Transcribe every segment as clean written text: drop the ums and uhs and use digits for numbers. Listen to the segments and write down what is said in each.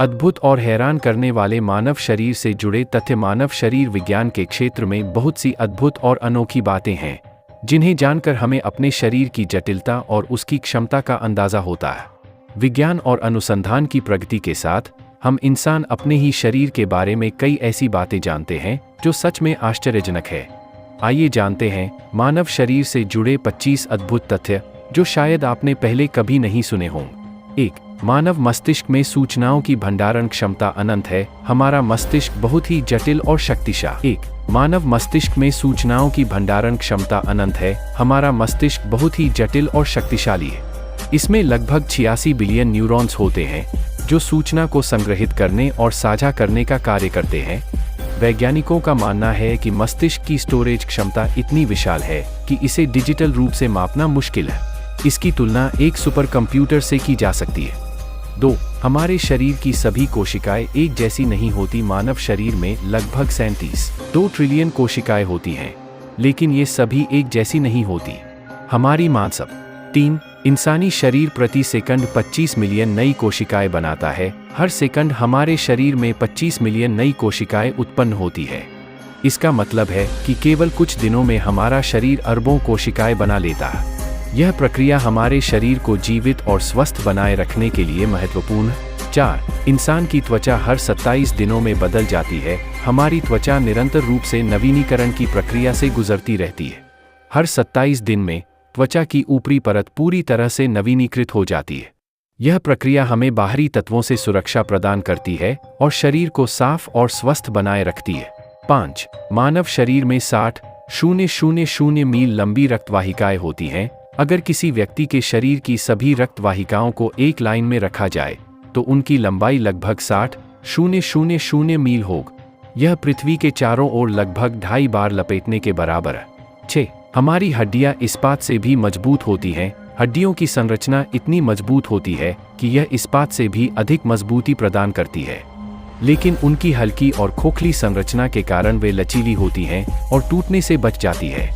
अद्भुत और हैरान करने वाले मानव शरीर से जुड़े तथ्य। मानव शरीर विज्ञान के क्षेत्र में बहुत सी अद्भुत और अनोखी बातें हैं, जिन्हें जानकर हमें अपने शरीर की जटिलता और उसकी क्षमता का अंदाजा होता है। विज्ञान और अनुसंधान की प्रगति के साथ हम इंसान अपने ही शरीर के बारे में कई ऐसी बातें जानते हैं जो सच में आश्चर्यजनक है। आइए जानते हैं मानव शरीर से जुड़े 25 अद्भुत तथ्य जो शायद आपने पहले कभी नहीं सुने हों। 1. मानव मस्तिष्क में सूचनाओं की भंडारण क्षमता अनंत है। हमारा मस्तिष्क बहुत ही जटिल और शक्तिशाली। 1. मानव मस्तिष्क में सूचनाओं की भंडारण क्षमता अनंत है। हमारा मस्तिष्क बहुत ही जटिल और शक्तिशाली है। इसमें लगभग 86 बिलियन न्यूरॉन्स होते हैं जो सूचना को संग्रहित करने और साझा करने का कार्य करते हैं। वैज्ञानिकों का मानना है कि मस्तिष्क की स्टोरेज क्षमता इतनी विशाल है कि इसे डिजिटल रूप से मापना मुश्किल है। इसकी तुलना एक सुपर कंप्यूटर से की जा सकती है। 2. हमारे शरीर की सभी कोशिकाएं एक जैसी नहीं होती। मानव शरीर में लगभग 37.2 ट्रिलियन कोशिकाएं होती हैं, लेकिन ये सभी एक जैसी नहीं होती। हमारी मांसपेशी। 3. इंसानी शरीर प्रति सेकंड 25 मिलियन नई कोशिकाएं बनाता है। हर सेकंड हमारे शरीर में 25 मिलियन नई कोशिकाएं उत्पन्न होती है। इसका मतलब है कि केवल कुछ दिनों में हमारा शरीर अरबों कोशिकाएं बना लेता है। यह प्रक्रिया हमारे शरीर को जीवित और स्वस्थ बनाए रखने के लिए महत्वपूर्ण है। 4. इंसान की त्वचा हर 27 दिनों में बदल जाती है। हमारी त्वचा निरंतर रूप से नवीनीकरण की प्रक्रिया से गुजरती रहती है। हर 27 दिन में त्वचा की ऊपरी परत पूरी तरह से नवीनीकृत हो जाती है। यह प्रक्रिया हमें बाहरी तत्वों से सुरक्षा प्रदान करती है और शरीर को साफ और स्वस्थ बनाए रखती है। 5. मानव शरीर में 60,000 मील लंबी रक्तवाहिकाएं होती हैं। अगर किसी व्यक्ति के शरीर की सभी रक्तवाहिकाओं को एक लाइन में रखा जाए तो उनकी लंबाई लगभग 60,000 मील होगी। यह पृथ्वी के चारों ओर लगभग 2.5 बार लपेटने के बराबर है। 6. हमारी हड्डियां इस्पात से भी मजबूत होती हैं। हड्डियों की संरचना इतनी मजबूत होती है कि यह इस्पात से भी अधिक मजबूती प्रदान करती है, लेकिन उनकी हल्की और खोखली संरचना के कारण वे लचीली होती हैं और टूटने से बच जाती है।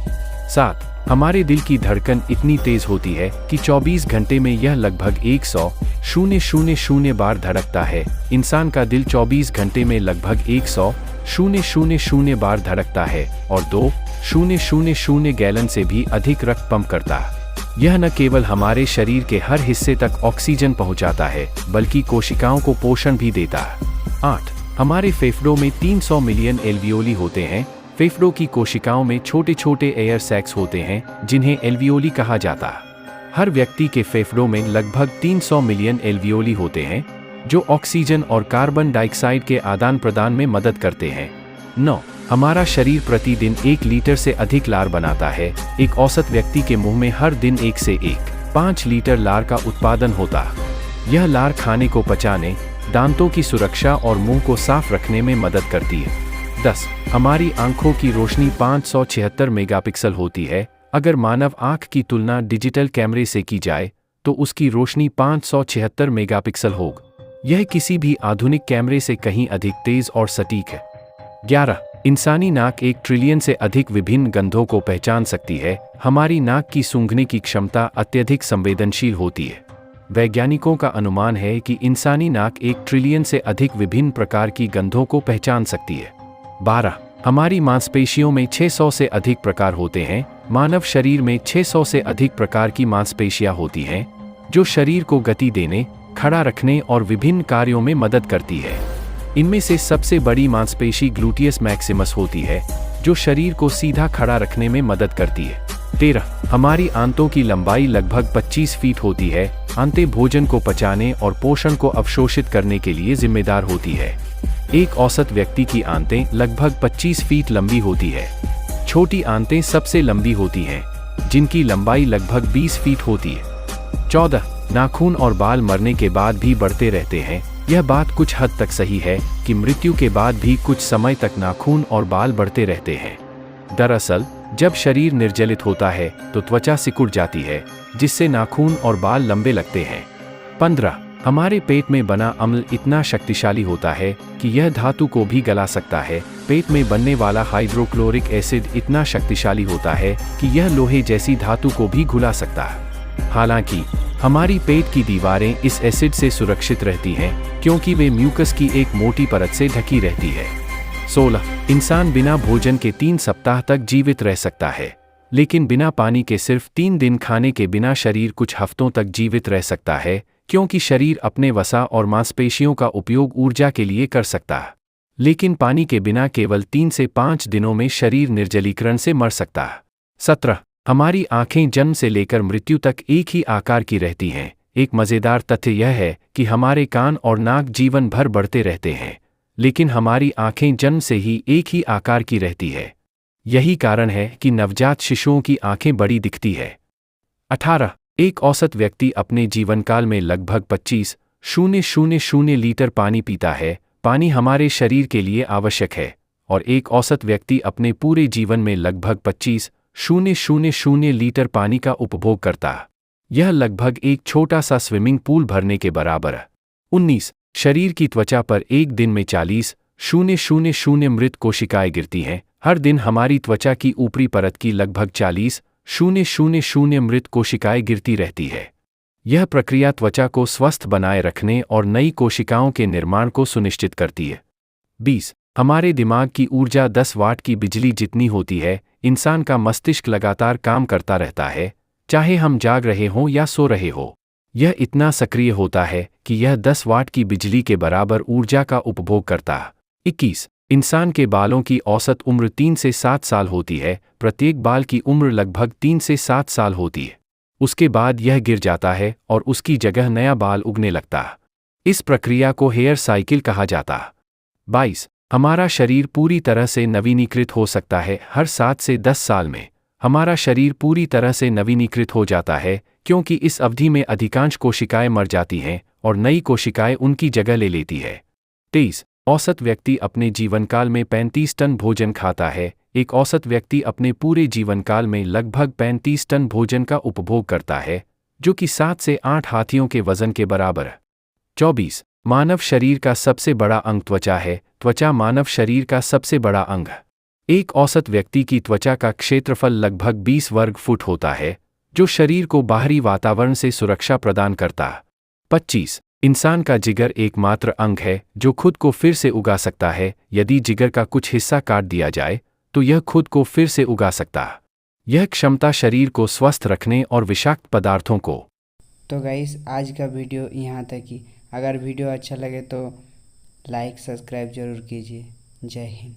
7. हमारे दिल की धड़कन इतनी तेज होती है कि 24 घंटे में यह लगभग 100,000 बार धड़कता है। इंसान का दिल 24 घंटे में लगभग 100,000 बार धड़कता है और 2,000 गैलन से भी अधिक रक्त पंप करता है। यह न केवल हमारे शरीर के हर हिस्से तक ऑक्सीजन पहुंचाता है, बल्कि कोशिकाओं को पोषण भी देता है। 8. हमारे फेफड़ों में 300 मिलियन एल्वियोली होते हैं। फेफड़ों की कोशिकाओं में छोटे छोटे एयर सैक्स होते हैं, जिन्हें एल्वियोली कहा जाता है। हर व्यक्ति के फेफड़ों में लगभग 300 मिलियन एल्वियोली होते हैं, जो ऑक्सीजन और कार्बन डाइऑक्साइड के आदान प्रदान में मदद करते हैं। 9. हमारा शरीर प्रतिदिन 1 लीटर से अधिक लार बनाता है। एक औसत व्यक्ति के मुंह में हर दिन 1 से 1.5 लीटर लार का उत्पादन होता है। यह लार खाने को पचाने, दांतों की सुरक्षा और मुंह को साफ रखने में मदद करती है। 10. हमारी आंखों की रोशनी 576 मेगापिक्सल होती है। अगर मानव आंख की तुलना डिजिटल कैमरे से की जाए तो उसकी रोशनी 576 मेगापिक्सल होगी। यह किसी भी आधुनिक कैमरे से कहीं अधिक तेज और सटीक है। 11. इंसानी नाक 1 ट्रिलियन से अधिक विभिन्न गंधों को पहचान सकती है। हमारी नाक की सूंघने की क्षमता अत्यधिक संवेदनशील होती है। वैज्ञानिकों का अनुमान है कि इंसानी नाक 1 ट्रिलियन से अधिक विभिन्न प्रकार की गंधों को पहचान सकती है। 12. हमारी मांसपेशियों में 600 से अधिक प्रकार होते हैं। मानव शरीर में 600 से अधिक प्रकार की मांसपेशियां होती हैं, जो शरीर को गति देने, खड़ा रखने और विभिन्न कार्यों में मदद करती है। इनमें से सबसे बड़ी मांसपेशी ग्लूटियस मैक्सिमस होती है, जो शरीर को सीधा खड़ा रखने में मदद करती है। 13. हमारी आंतों की लंबाई लगभग 25 फीट होती है। आंतें भोजन को पचाने और पोषण को अवशोषित करने के लिए जिम्मेदार होती है। एक औसत व्यक्ति की आंतें लगभग 25 फीट लंबी होती है। छोटी आंतें सबसे लंबी होती हैं, जिनकी लंबाई लगभग 20 फीट होती है। 14. नाखून और बाल मरने के बाद भी बढ़ते रहते हैं। यह बात कुछ हद तक सही है कि मृत्यु के बाद भी कुछ समय तक नाखून और बाल बढ़ते रहते हैं। दरअसल, जब शरीर निर्जलित होता है तो त्वचा सिकुड़ जाती है, जिससे नाखून और बाल लंबे लगते हैं। 15. हमारे पेट में बना अम्ल इतना शक्तिशाली होता है कि यह धातु को भी गला सकता है। पेट में बनने वाला हाइड्रोक्लोरिक एसिड इतना शक्तिशाली होता है कि यह लोहे जैसी धातु को भी घुला सकता है। हालांकि हमारी पेट की दीवारें इस एसिड से सुरक्षित रहती हैं क्योंकि वे म्यूकस की एक मोटी परत से ढकी रहती है। 16. इंसान बिना भोजन के 3 सप्ताह तक जीवित रह सकता है, लेकिन बिना पानी के सिर्फ 3 दिन खाने के बिना शरीर कुछ हफ्तों तक जीवित रह सकता है, क्योंकि शरीर अपने वसा और मांसपेशियों का उपयोग ऊर्जा के लिए कर सकता है। लेकिन पानी के बिना केवल 3 से 5 दिनों में शरीर निर्जलीकरण से मर सकता है। 17. हमारी आंखें जन्म से लेकर मृत्यु तक एक ही आकार की रहती हैं। एक मज़ेदार तथ्य यह है कि हमारे कान और नाक जीवन भर बढ़ते रहते हैं, लेकिन हमारी आंखें जन्म से ही एक ही आकार की रहती है। यही कारण है कि नवजात शिशुओं की आंखें बड़ी दिखती है। 18. एक औसत व्यक्ति अपने जीवनकाल में लगभग 25,000 लीटर पानी पीता है। पानी हमारे शरीर के लिए आवश्यक है, और एक औसत व्यक्ति अपने पूरे जीवन में लगभग 25,000 लीटर पानी का उपभोग करता है। यह लगभग एक छोटा सा स्विमिंग पूल भरने के बराबर है। 19. शरीर की त्वचा पर एक दिन में 40,000 मृत कोशिकाएं गिरती हैं। हर दिन हमारी त्वचा की ऊपरी परत की लगभग 40,000 मृत कोशिकाएं गिरती रहती है। यह प्रक्रिया त्वचा को स्वस्थ बनाए रखने और नई कोशिकाओं के निर्माण को सुनिश्चित करती है। 20. हमारे दिमाग की ऊर्जा 10 वाट की बिजली जितनी होती है। इंसान का मस्तिष्क लगातार काम करता रहता है, चाहे हम जाग रहे हों या सो रहे हो। यह इतना सक्रिय होता है कि यह 10 वाट की बिजली के बराबर ऊर्जा का उपभोग करता है। 21. इंसान के बालों की औसत उम्र 3 से 7 साल होती है। प्रत्येक बाल की उम्र लगभग 3 से 7 साल होती है। उसके बाद यह गिर जाता है और उसकी जगह नया बाल उगने लगता है। इस प्रक्रिया को हेयर साइकिल कहा जाता है। 22. हमारा शरीर पूरी तरह से नवीनीकृत हो सकता है। हर 7 से 10 साल में हमारा शरीर पूरी तरह से नवीनीकृत हो जाता है, क्योंकि इस अवधि में अधिकांश कोशिकाएं मर जाती हैं और नई कोशिकाएं उनकी जगह ले लेती है। 23. औसत व्यक्ति अपने जीवनकाल में 35 टन भोजन खाता है। एक औसत व्यक्ति अपने पूरे जीवनकाल में लगभग 35 टन भोजन का उपभोग करता है, जो कि 7 से 8 हाथियों के वजन के बराबर है। 24. मानव शरीर का सबसे बड़ा अंग त्वचा है। त्वचा मानव शरीर का सबसे बड़ा अंग है। एक औसत व्यक्ति की त्वचा का क्षेत्रफल लगभग 20 वर्ग फुट होता है, जो शरीर को बाहरी वातावरण से सुरक्षा प्रदान करता है। 25. इंसान का जिगर एकमात्र अंग है जो खुद को फिर से उगा सकता है। यदि जिगर का कुछ हिस्सा काट दिया जाए तो यह खुद को फिर से उगा सकता है। यह क्षमता शरीर को स्वस्थ रखने और विषाक्त पदार्थों को। तो गाइस, आज का वीडियो यहाँ तक ही। अगर वीडियो अच्छा लगे तो लाइक सब्सक्राइब जरूर कीजिए। जय हिंद।